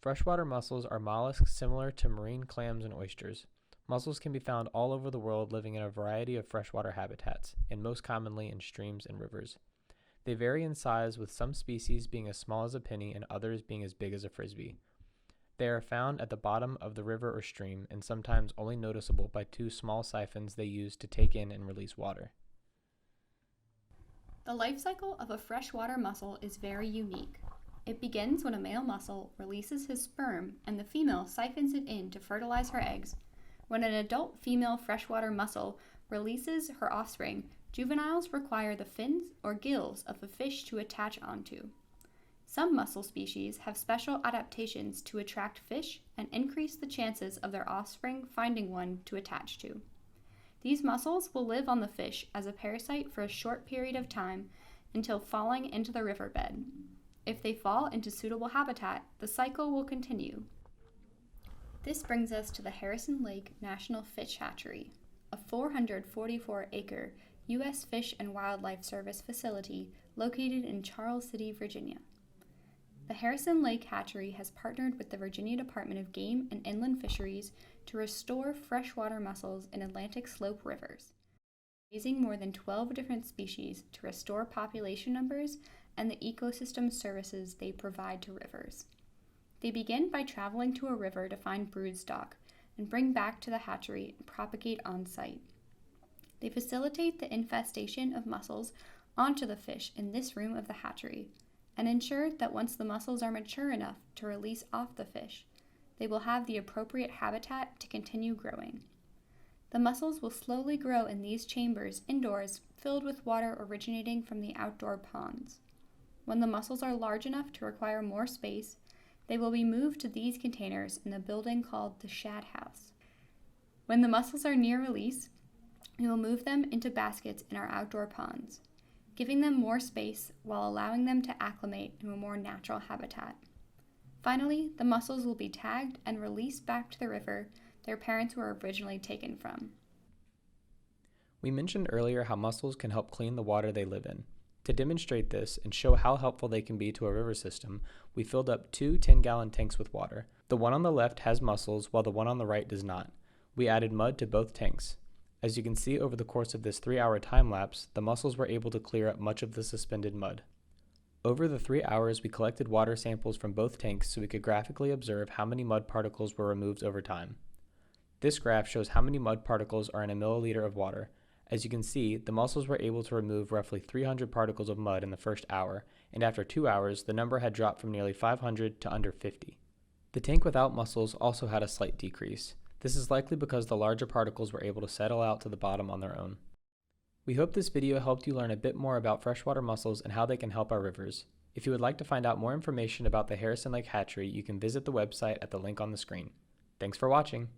Freshwater mussels are mollusks similar to marine clams and oysters. Mussels can be found all over the world, living in a variety of freshwater habitats, and most commonly in streams and rivers. They vary in size, with some species being as small as a penny and others being as big as a frisbee. They are found at the bottom of the river or stream, and sometimes only noticeable by two small siphons they use to take in and release water. The life cycle of a freshwater mussel is very unique. It begins when a male mussel releases his sperm and the female siphons it in to fertilize her eggs. When an adult female freshwater mussel releases her offspring, juveniles require the fins or gills of the fish to attach onto. Some mussel species have special adaptations to attract fish and increase the chances of their offspring finding one to attach to. These mussels will live on the fish as a parasite for a short period of time until falling into the riverbed. If they fall into suitable habitat, the cycle will continue. This brings us to the Harrison Lake National Fish Hatchery, a 444-acre U.S. Fish and Wildlife Service facility located in Charles City, Virginia. The Harrison Lake Hatchery has partnered with the Virginia Department of Game and Inland Fisheries to restore freshwater mussels in Atlantic Slope rivers, raising more than 12 different species to restore population numbers and the ecosystem services they provide to rivers. They begin by traveling to a river to find broodstock and bring back to the hatchery and propagate on site. They facilitate the infestation of mussels onto the fish in this room of the hatchery and ensure that once the mussels are mature enough to release off the fish, they will have the appropriate habitat to continue growing. The mussels will slowly grow in these chambers indoors filled with water originating from the outdoor ponds. When the mussels are large enough to require more space, they will be moved to these containers in the building called the shad house. When the mussels are near release, we will move them into baskets in our outdoor ponds, giving them more space while allowing them to acclimate in a more natural habitat. Finally, the mussels will be tagged and released back to the river their parents were originally taken from. We mentioned earlier how mussels can help clean the water they live in. To demonstrate this and show how helpful they can be to a river system, we filled up two 10-gallon tanks with water. The one on the left has mussels, while the one on the right does not. We added mud to both tanks. As you can see over the course of this 3-hour time lapse, the mussels were able to clear up much of the suspended mud. Over the 3 hours, we collected water samples from both tanks so we could graphically observe how many mud particles were removed over time. This graph shows how many mud particles are in a milliliter of water. As you can see, the mussels were able to remove roughly 300 particles of mud in the first hour, and after 2 hours, the number had dropped from nearly 500 to under 50. The tank without mussels also had a slight decrease. This is likely because the larger particles were able to settle out to the bottom on their own. We hope this video helped you learn a bit more about freshwater mussels and how they can help our rivers. If you would like to find out more information about the Harrison Lake Hatchery, you can visit the website at the link on the screen. Thanks for watching.